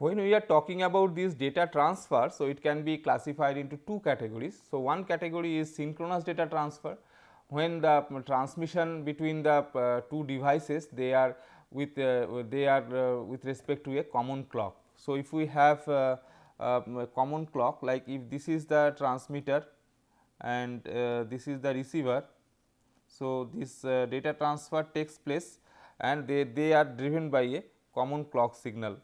when we are talking about this data transfer, so it can be classified into two categories. So, one category is synchronous data transfer, when the transmission between the two devices they are with with respect to a common clock. So, if we have a common clock, like if this is the transmitter and this is the receiver. So, this data transfer takes place and they are driven by a common clock signal.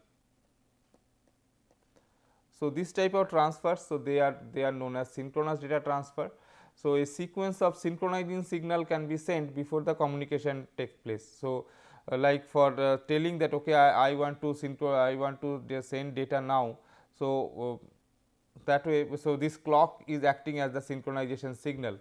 So, this type of transfers, so they are known as synchronous data transfer. So, a sequence of synchronizing signal can be sent before the communication takes place. So, like for telling that okay, I want to send data now. So, that way, so this clock is acting as the synchronization signal.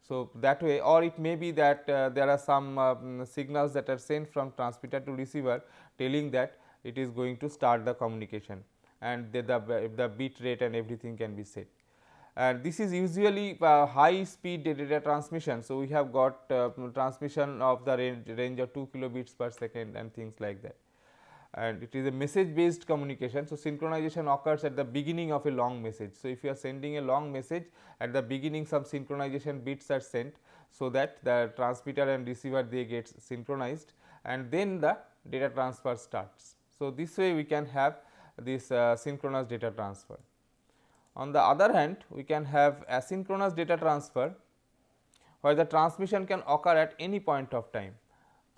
So, that way, or it may be that there are some signals that are sent from transmitter to receiver telling that it is going to start the communication, and the bit rate and everything can be set. And this is usually high speed data transmission. So, we have got transmission of the range of 2 kilobits per second and things like that, and it is a message based communication. So, synchronization occurs at the beginning of a long message. So, if you are sending a long message, at the beginning some synchronization bits are sent, so that the transmitter and receiver they get synchronized, and then the data transfer starts. So, this way we can have this synchronous data transfer. On the other hand, we can have asynchronous data transfer, where the transmission can occur at any point of time.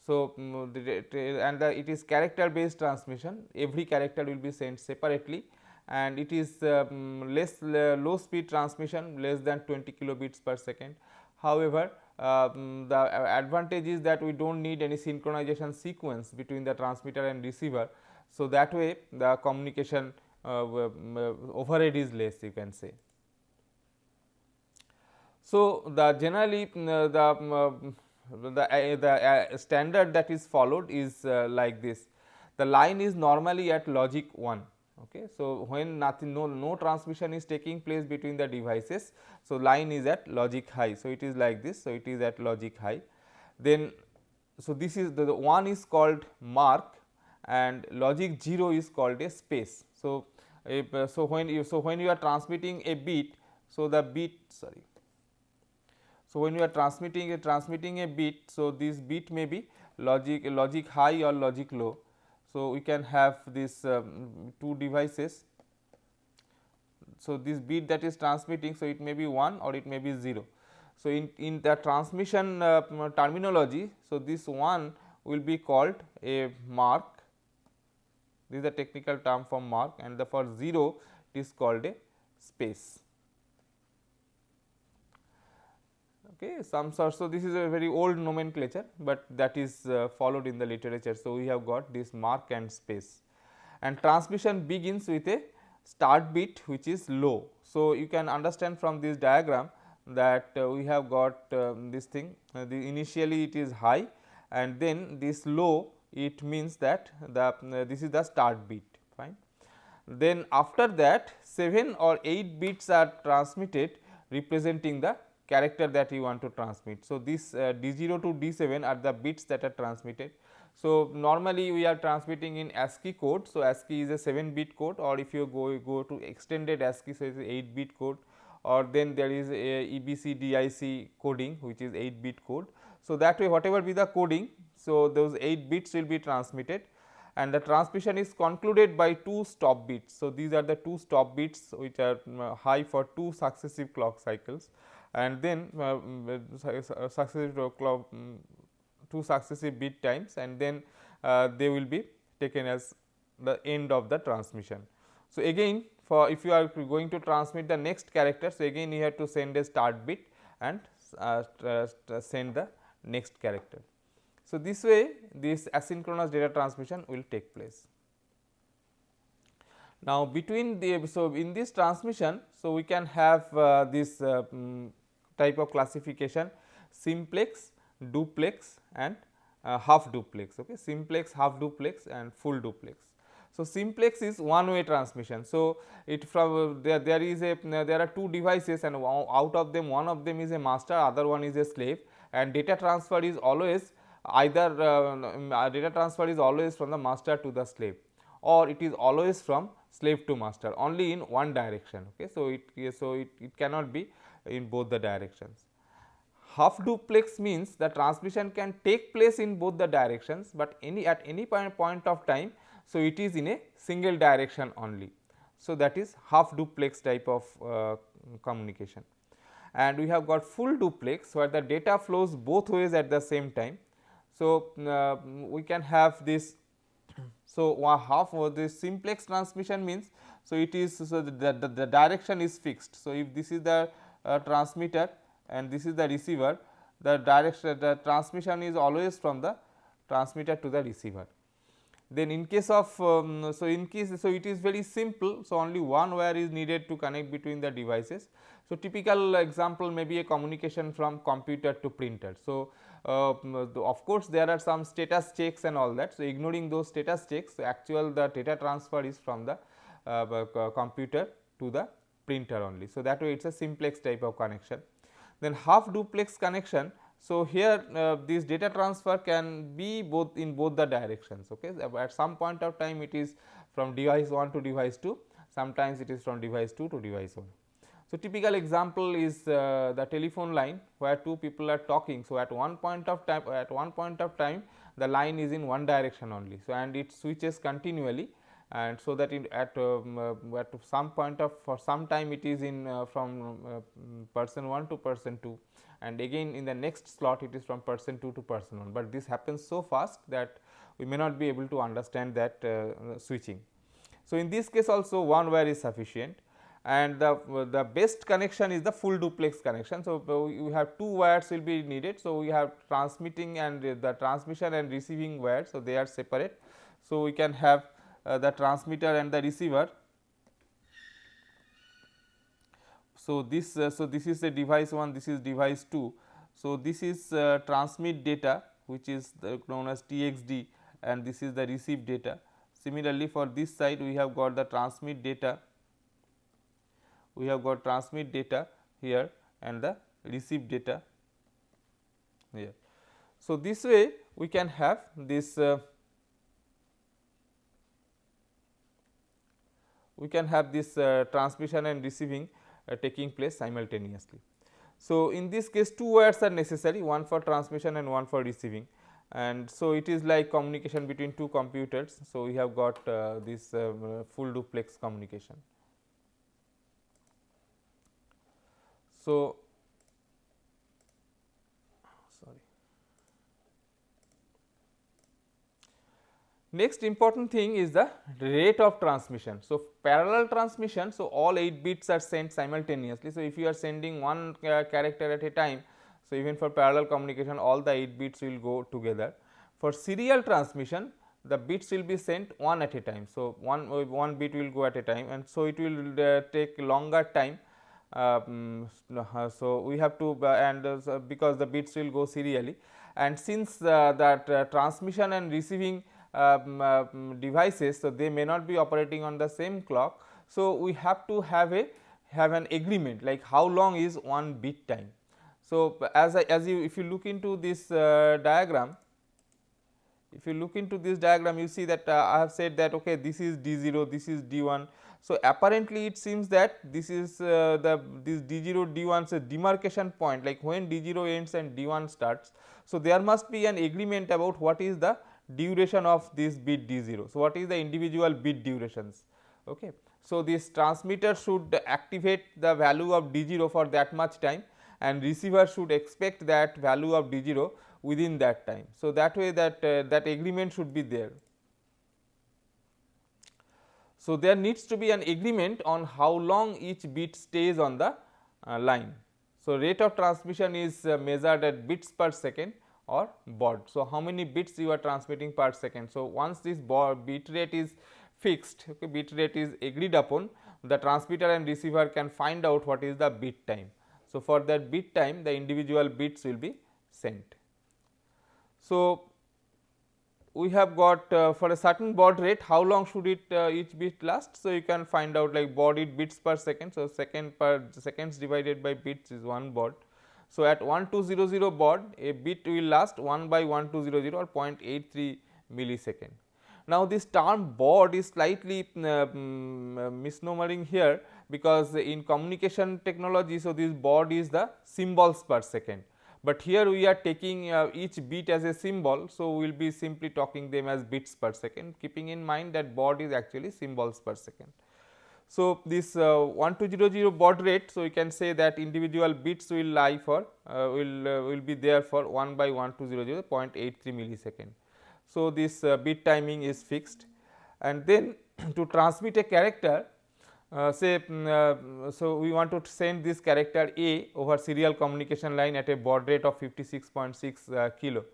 So, it is character based transmission, every character will be sent separately, and it is low speed transmission, less than 20 kilobits per second. However, the advantage is that we do not need any synchronization sequence between the transmitter and receiver. So, that way the communication overhead is less, you can say. So, the generally the standard that is followed is like this. The line is normally at logic 1. Okay. So, when no transmission is taking place between the devices, so line is at logic high. So, it is like this. So, it is at logic high. Then, so this is the one is called mark, and logic 0 is called a space. So, when you are transmitting a bit, so the bit So, when you are transmitting a bit, so this bit may be logic high or logic low. So, we can have this two devices. So, this bit that is transmitting, so it may be 1 or it may be 0. So, in the transmission terminology, so this 1 will be called a mark. This is the technical term for mark, and for 0 it is called a space. Okay, so this is a very old nomenclature, but that is followed in the literature. So, we have got this mark and space, and transmission begins with a start bit which is low. So, you can understand from this diagram that we have got this thing, initially it is high, and then this low, it means that this is the start bit, fine. Then after that 7 or 8 bits are transmitted representing the character that you want to transmit. So, this D0 to D7 are the bits that are transmitted. So, normally we are transmitting in ASCII code. So, ASCII is a 7 bit code, or if you go to extended ASCII, so it is 8 bit code, or then there is a EBC DIC coding which is 8 bit code. So, that way whatever be the coding, so those 8 bits will be transmitted, and the transmission is concluded by 2 stop bits. So, these are the 2 stop bits which are high for 2 successive clock cycles, and then successive clock 2 successive bit times, and then they will be taken as the end of the transmission. So, again for if you are going to transmit the next character, so again you have to send a start bit and send the next character. So, this way this asynchronous data transmission will take place. Now, between the in this transmission, so we can have this type of classification: simplex, duplex and half duplex. Okay, simplex, half duplex and full duplex. So, simplex is one way transmission. So, it from there are 2 devices, and out of them one of them is a master, other one is a slave, and data transfer is always either data transfer is always from the master to the slave, or it is always from slave to master, only in one direction. Okay. So, it cannot be in both the directions. Half duplex means the transmission can take place in both the directions, but at any point of time. So, it is in a single direction only. So, that is half duplex type of communication. And we have got full duplex where the data flows both ways at the same time. So, we can have this. So, half of this simplex transmission means, so it is, so the direction is fixed. So, if this is the transmitter and this is the receiver, the direction, the transmission is always from the transmitter to the receiver. Then in case of so it is very simple. So, only one wire is needed to connect between the devices. So, typical example may be a communication from computer to printer. So, of course, there are some status checks and all that. So, ignoring those status checks, the data transfer is from the computer to the printer only. So, that way it is a simplex type of connection. Then half duplex connection. So, here this data transfer can be both in both the directions. Okay. At some point of time it is from device 1 to device 2, sometimes it is from device 2 to device 1. So, typical example is the telephone line where two people are talking. So, at one point of time the line is in one direction only. So, and it switches continually, and so that at some point of, for some time it is in from person 1 to person 2, and again in the next slot it is from person 2 to person 1, but this happens so fast that we may not be able to understand that switching. So, in this case also one wire is sufficient, and the best connection is the full duplex connection. So, you have two wires will be needed. So, we have transmitting and the transmission and receiving wires. So, they are separate. So, we can have the transmitter and the receiver. So, this is the device 1, this is device 2. So, this is transmit data, which is known as TXD, and this is the receive data. Similarly, for this side we have got the transmit data, here and the receive data here. So, this way we can have this transmission and receiving taking place simultaneously. So, in this case two wires are necessary, one for transmission and one for receiving, and so it is like communication between two computers. So, we have got this full duplex communication. So, next important thing is the rate of transmission. So, parallel transmission. So, all 8 bits are sent simultaneously. So, if you are sending one character at a time, so even for parallel communication all the 8 bits will go together. For serial transmission, the bits will be sent one at a time. So, one bit will go at a time, and so it will take longer time. So, we have to because the bits will go serially, and since that transmission and receiving devices, so they may not be operating on the same clock. So, we have to have an agreement like how long is one bit time. So, if you look into this diagram, you see that I have said that okay, this is D0, this is D1. So, apparently it seems that this is this D0 D1 is a demarcation point, like when D0 ends and D1 starts. So, there must be an agreement about what is the duration of this bit D0. So, what is the individual bit durations. Okay. So, this transmitter should activate the value of D0 for that much time, and receiver should expect that value of D0 within that time. So, that way that agreement should be there. So, there needs to be an agreement on how long each bit stays on the line. So, rate of transmission is measured at bits per second or baud. So, how many bits you are transmitting per second. So, once this bit rate is fixed, okay, bit rate is agreed upon, the transmitter and receiver can find out what is the bit time. So, for that bit time the individual bits will be sent. So, we have got for a certain baud rate how long should it each bit last. So, you can find out like baud it bits per second. So, seconds divided by bits is 1 baud. So, at 1200 baud a bit will last 1 by 1200 or 0.83 millisecond. Now, this term baud is slightly misnomering here, because in communication technology, so this baud is the symbols per second, but here we are taking each bit as a symbol. So, we will be simply talking them as bits per second, keeping in mind that baud is actually symbols per second. So, this 1200 baud rate, so we can say that individual bits will lie for will be there for 1 by 1200 0.83 millisecond. So, this bit timing is fixed, and then to transmit a character, so we want to send this character A over serial communication line at a baud rate of 56.6 kilo.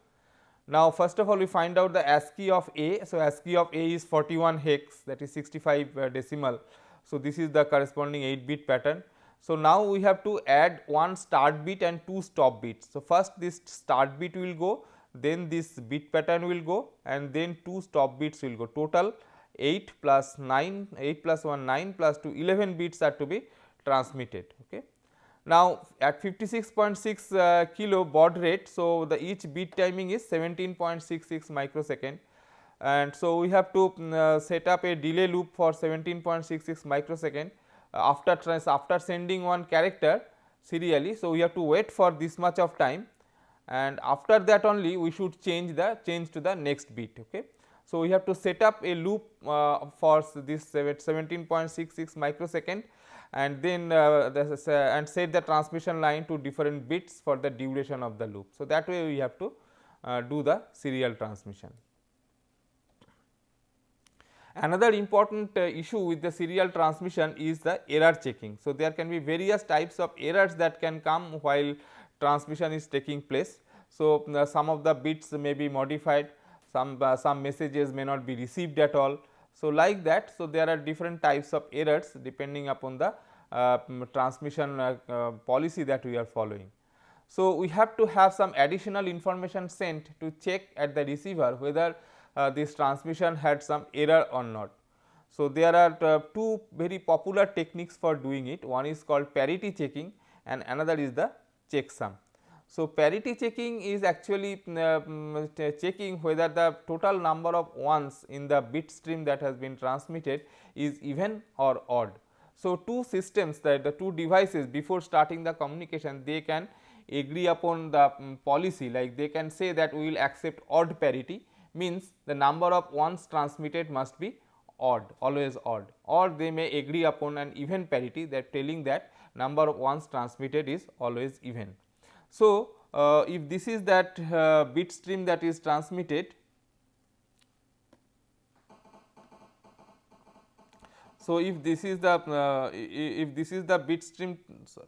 Now, first of all, we find out the ASCII of A. So, ASCII of A is 41 hex, that is 65 decimal. So, this is the corresponding 8 bit pattern. So, now we have to add one start bit and two stop bits. So, first this start bit will go, then this bit pattern will go, and then two stop bits will go. Total 8 plus 9, 8 plus 1 9 plus 2 11 bits are to be transmitted. Okay. Now, at 56.6 kilo baud rate, so the each bit timing is 17.66 microsecond, and so we have to set up a delay loop for 17.66 microsecond after sending one character serially. So, we have to wait for this much of time, and after that only we should change to the next bit. Okay. So, we have to set up a loop for this 17.66 microsecond, and then and set the transmission line to different bits for the duration of the loop. So, that way we have to do the serial transmission. Another important issue with the serial transmission is the error checking. So, there can be various types of errors that can come while transmission is taking place. So, some of the bits may be modified, some messages may not be received at all. So, like that, so there are different types of errors depending upon the transmission policy that we are following. So, we have to have some additional information sent to check at the receiver whether this transmission had some error or not. So, there are two very popular techniques for doing it. One is called parity checking and another is the checksum. So, parity checking is actually checking whether the total number of ones in the bit stream that has been transmitted is even or odd. So, two systems, that the two devices, before starting the communication, they can agree upon the policy, like they can say that we will accept odd parity, means the number of ones transmitted must be odd, always odd, or they may agree upon an even parity, that telling that number of ones transmitted is always even. So, if this is that bit stream that is transmitted, so if this is the bit stream, sorry.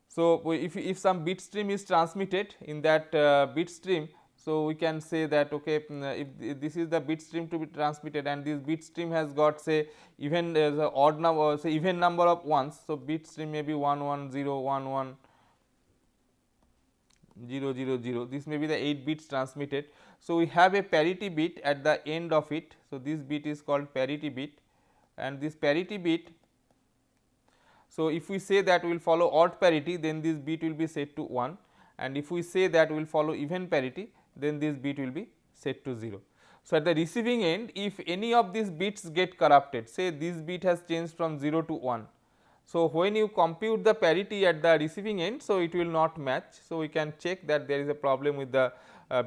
So, if some bit stream is transmitted in that bit stream, so we can say that okay, if this is the bit stream to be transmitted and this bit stream has got say even the odd number, say even number of ones. So, bit stream may be 1 1 0 1 1 0 0 0, this may be the 8 bits transmitted. So, we have a parity bit at the end of it. So, this bit is called parity bit, and this parity bit, so if we say that we will follow odd parity, then this bit will be set to 1, and if we say that we will follow even parity, then this bit will be set to 0. So, at the receiving end, if any of these bits get corrupted, say this bit has changed from 0 to 1. So, when you compute the parity at the receiving end, so it will not match. So, we can check that there is a problem with the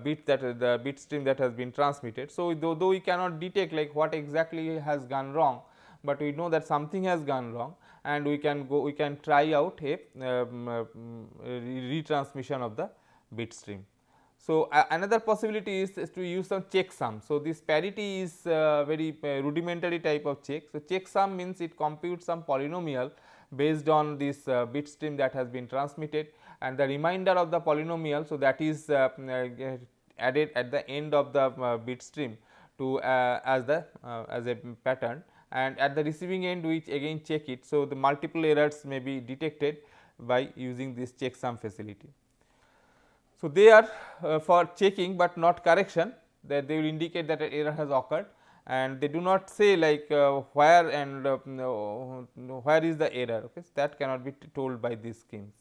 bit the bit stream that has been transmitted. So, though we cannot detect like what exactly has gone wrong, but we know that something has gone wrong, and we can try out a retransmission of the bit stream. So, another possibility is to use some checksum. So, this parity is very rudimentary type of check. So, checksum means it computes some polynomial based on this bit stream that has been transmitted, and the remainder of the polynomial, so that is added at the end of the bit stream to as a pattern, and at the receiving end we again check it. So, the multiple errors may be detected by using this checksum facility. So, they are for checking, but not correction, that they will indicate that an error has occurred, and they do not say like where and where is the error. Okay. So, that cannot be told by these schemes.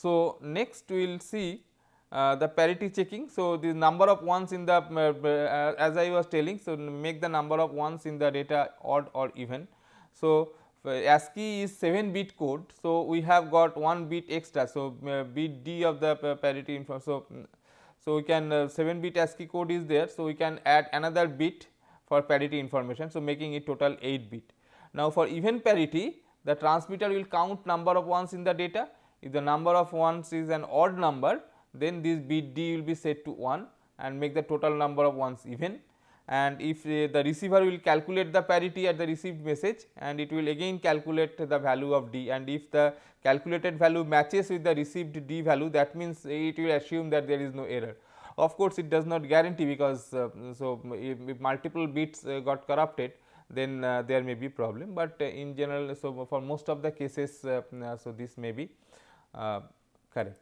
So, next we will see the parity checking. So, the number of ones in the as I was telling, so make the number of ones in the data odd or even. So, ASCII is 7-bit code. So, we have got 1 bit extra. So, bit D of the parity info. So we can 7-bit ASCII code is there. So, we can add another bit for parity information. So, making it total 8-bit. Now, for even parity, the transmitter will count number of ones in the data. If the number of ones is an odd number, then this bit D will be set to 1 and make the total number of ones even. And if the receiver will calculate the parity at the received message, and it will again calculate the value of D, and if the calculated value matches with the received D value, that means it will assume that there is no error. Of course, it does not guarantee, because so if multiple bits got corrupted, then there may be problem, but in general, so for most of the cases, so this may be correct.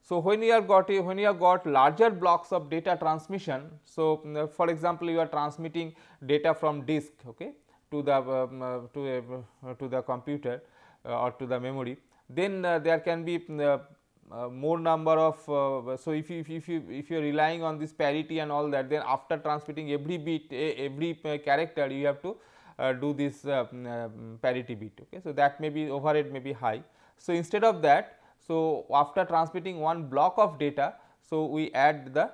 So, when you have got larger blocks of data transmission, so for example, you are transmitting data from disk, okay, to the computer or to the memory, then there can be more number of so if you are relying on this parity and all that, then after transmitting every bit, every character, you have to do this parity bit, okay. So, that may be overhead may be high. So, instead of that, so after transmitting one block of data, so we add the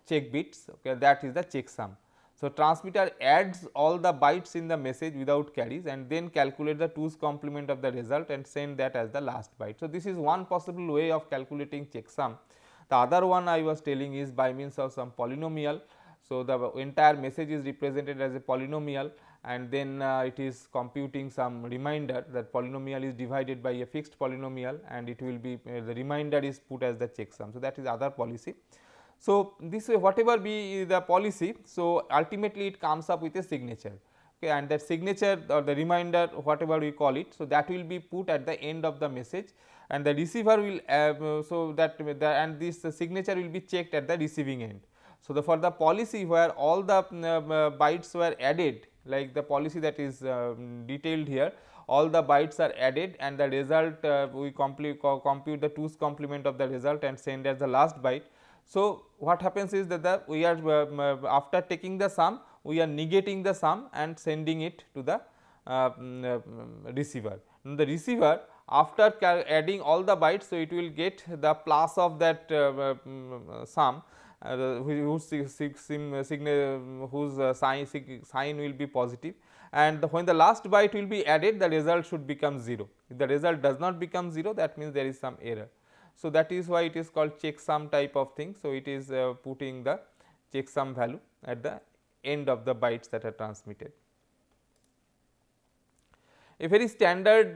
check bits, okay, that is the checksum. So, transmitter adds all the bytes in the message without carries, and then calculate the 2's complement of the result and send that as the last byte. So, this is one possible way of calculating checksum. The other one I was telling is by means of some polynomial. So, the entire message is represented as a polynomial, and then it is computing some remainder. That polynomial is divided by a fixed polynomial, and it will be the remainder is put as the checksum. So, that is other policy. So, this way whatever be the policy, so ultimately it comes up with a signature, okay, and that signature or the remainder, whatever we call it, so that will be put at the end of the message, and the receiver will so that and this signature will be checked at the receiving end. So, for the policy where all the bytes were added, like the policy that is detailed here, all the bytes are added, and the result we compute the 2's complement of the result and send as the last byte. So, what happens is that we are after taking the sum, we are negating the sum and sending it to the receiver. The receiver, after adding all the bytes, so it will get the plus of that sum, whose sign will be positive, and when the last byte will be added, the result should become 0. If the result does not become 0, that means there is some error. So, that is why it is called checksum type of thing. So, it is putting the checksum value at the end of the bytes that are transmitted. A very standard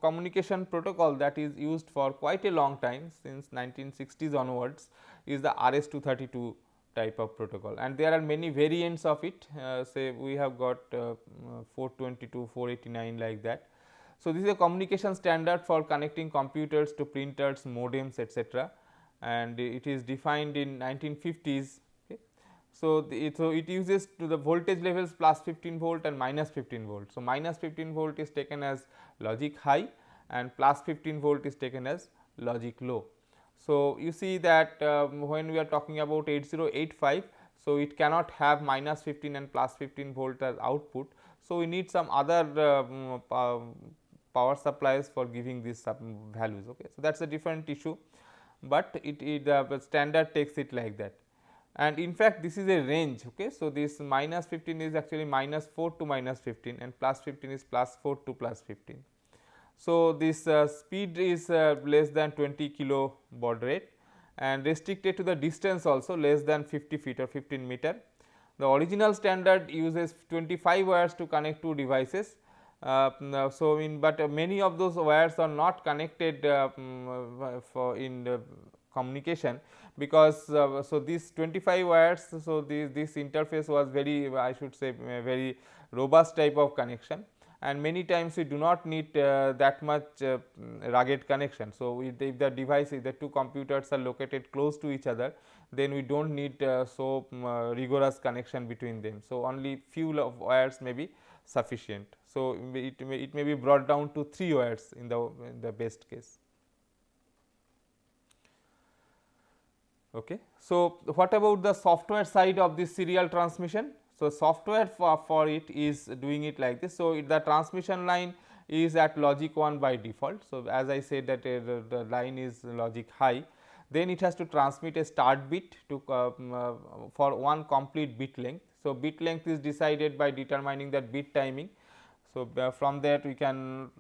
communication protocol that is used for quite a long time, since 1960s onwards, is the RS-232 type of protocol, and there are many variants of it. Say we have got 422, 489 like that. So, this is a communication standard for connecting computers to printers, modems, etc., and it is defined in 1950s. So, it uses to the voltage levels plus 15 volt and minus 15 volt. So, minus 15 volt is taken as logic high and plus 15 volt is taken as logic low. So, you see that when we are talking about 8085, so it cannot have minus 15 and plus 15 volt as output. So, we need some other power supplies for giving these values. Okay. So, that is a different issue, but the standard takes it like that. And in fact, this is a range. Okay. So, this minus 15 is actually minus 4 to minus 15 and plus 15 is plus 4 to plus 15. So, this speed is less than 20 kilo baud rate and restricted to the distance also less than 50 feet or 15 meter. The original standard uses 25 wires to connect two devices. So, but many of those wires are not connected for in communication, because so these 25 wires, so this interface was very, I should say, very robust type of connection, and many times we do not need that much rugged connection. So, if the device, if the two computers are located close to each other, then we do not need so rigorous connection between them. So, only few of wires may be sufficient. So, it may be brought down to 3 wires in the best case. Okay. So, what about the software side of this serial transmission? So, software for it is doing it like this. So, the transmission line is at logic 1 by default. So, as I said that the line is logic high, then it has to transmit a start bit to for one complete bit length. So, bit length is decided by determining that bit timing. So, from that we can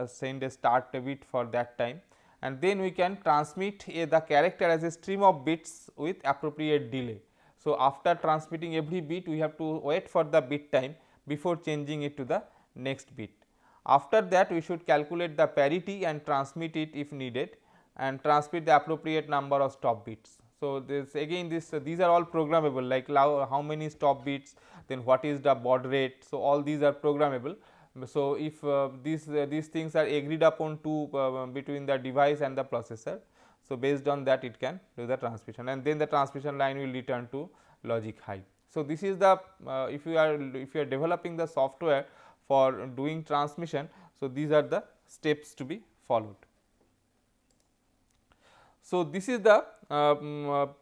send a start bit for that time, and then we can transmit the character as a stream of bits with appropriate delay. So, after transmitting every bit, we have to wait for the bit time before changing it to the next bit. After that, we should calculate the parity and transmit it if needed, and transmit the appropriate number of stop bits. So, this again these are all programmable, like how many stop bits, then what is the baud rate. So, all these are programmable. So, if these things are agreed upon to between the device and the processor, so based on that it can do the transmission, and then the transmission line will return to logic high. So, this is the if you are developing the software for doing transmission, so these are the steps to be followed. So, this is the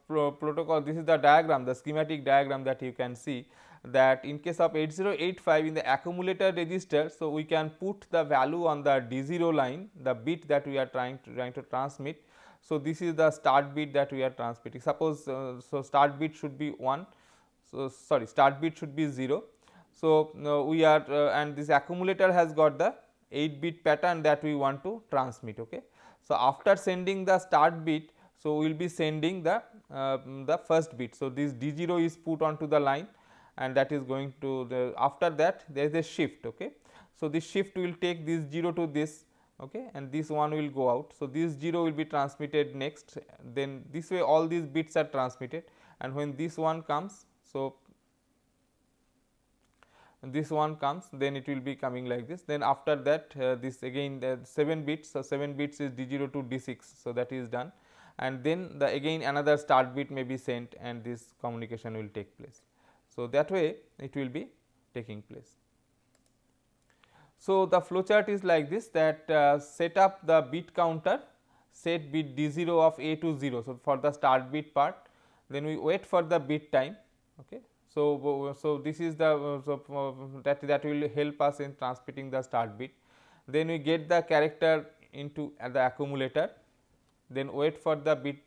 protocol, this is the diagram, the schematic diagram that you can see, that in case of 8085 in the accumulator register. So, we can put the value on the D0 line, the bit that we are trying to transmit. So, this is the start bit that we are transmitting. Suppose so start bit should be 1, so sorry, start bit should be 0. So, we are and this accumulator has got the 8 bit pattern that we want to transmit. Okay. So, after sending the start bit, so we will be sending the first bit. So, this D0 is put onto the line, and that is going to after that there is a shift. Okay. So, this shift will take this 0 to this, okay, and this one will go out. So, this 0 will be transmitted next, then this way all these bits are transmitted, and when this one comes, so this one comes, then it will be coming like this. Then after that this again 7 bits, so 7 bits is D0 to D6, so that is done, and then the again another start bit may be sent, and this communication will take place. So, that way it will be taking place. So, the flowchart is like this, that set up the bit counter, set bit D0 of A to 0. So, for the start bit part, then we wait for the bit time. Okay. So, this is the that will help us in transmitting the start bit. Then we get the character into the accumulator, then wait for the bit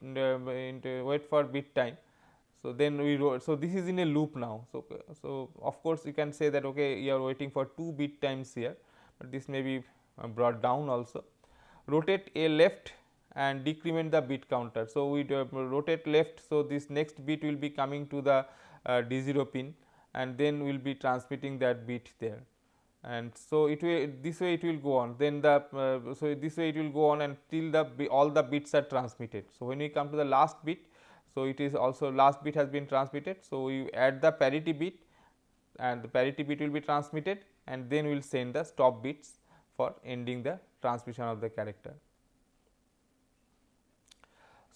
wait for bit time. So, then we so this is in a loop now. So, of course, you can say that okay, you are waiting for 2 bit times here, but this may be brought down also. Rotate a left and decrement the bit counter. So, we rotate left. So, this next bit will be coming to the D0 pin, and then we will be transmitting that bit there, and so it will this way it will go on. Then the so this way it will go on until the all the bits are transmitted. So, when we come to the last bit, so it is also last bit has been transmitted. So, we add the parity bit, and the parity bit will be transmitted, and then we will send the stop bits for ending the transmission of the character.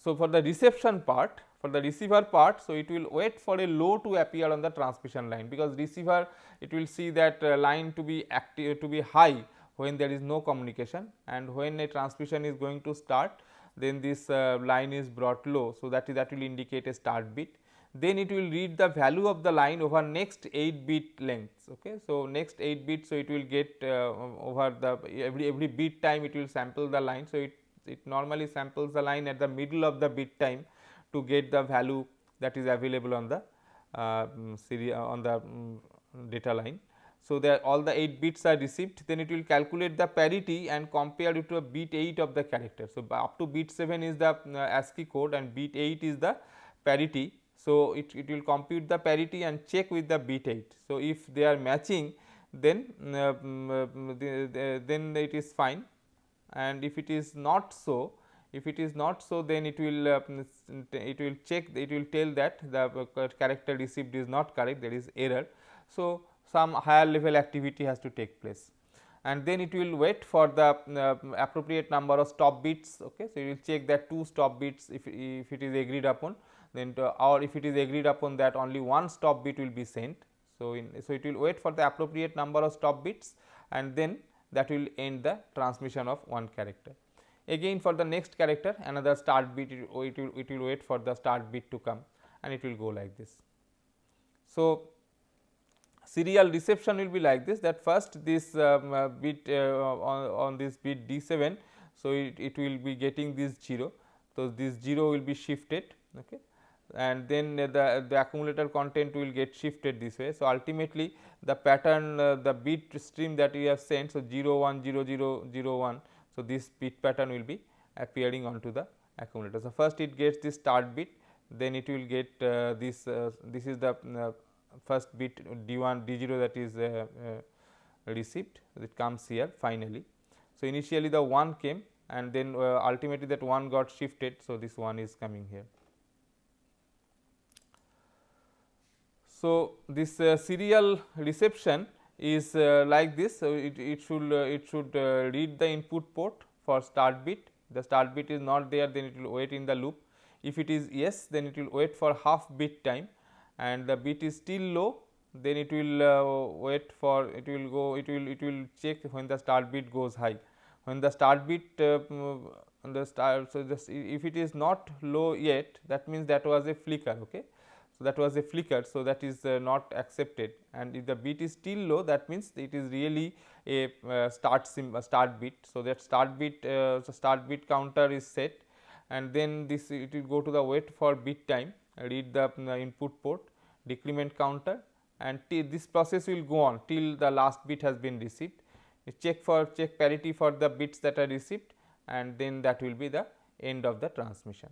So, for the reception part, for the receiver part, so it will wait for a low to appear on the transmission line, because receiver it will see that line to be active, to be high when there is no communication, and when a transmission is going to start, then this line is brought low. So, that will indicate a start bit. Then it will read the value of the line over next 8 bit lengths. Okay. So, next 8 bits, so it will get over the every bit time it will sample the line. So, it normally samples the line at the middle of the bit time to get the value that is available on the data line. So, that all the 8 bits are received, then it will calculate the parity and compare it to a bit 8 of the character. So, up to bit 7 is the ASCII code, and bit 8 is the parity. So, it will compute the parity and check with the bit 8. So, if they are matching, then then it is fine, and if it is not so, then it will check, it will tell that the character received is not correct, there is error. So, some higher level activity has to take place, and then it will wait for the appropriate number of stop bits. Okay. So, you will check that 2 stop bits if it is agreed upon, then or if it is agreed upon that only 1 stop bit will be sent. So, so it will wait for the appropriate number of stop bits, and then that will end the transmission of one character. again for the next character another start bit, it will wait for the start bit to come and it will go like this. So, serial reception will be like this, that first this bit on this bit D7. So, it will be getting this 0. So, this 0 will be shifted, okay, and then the accumulator content will get shifted this way. So, ultimately the pattern the bit stream that we have sent, so 0 1 0 0 0 1. So, this bit pattern will be appearing onto the accumulator. So, first it gets this start bit, then it will get this is the first bit D1 D0 that is received, it comes here finally. So, initially the 1 came and then ultimately that 1 got shifted. So, this 1 is coming here. So, this serial reception is like this. So, it should read the input port for start bit. The start bit is not there, then it will wait in the loop. If it is yes, then it will wait for half bit time, and the bit is still low, then it will wait for, it will check when the start bit goes high. When the start bit the start, so this, if it is not low yet, that means that was a flicker, okay. So, that was a flicker, so that is not accepted, and if the bit is still low, that means it is really a start bit. So, that start bit counter is set, and then this it will go to the wait for bit time, read the input port, decrement counter, and this process will go on till the last bit has been received. Check parity for the bits that are received, and then that will be the end of the transmission.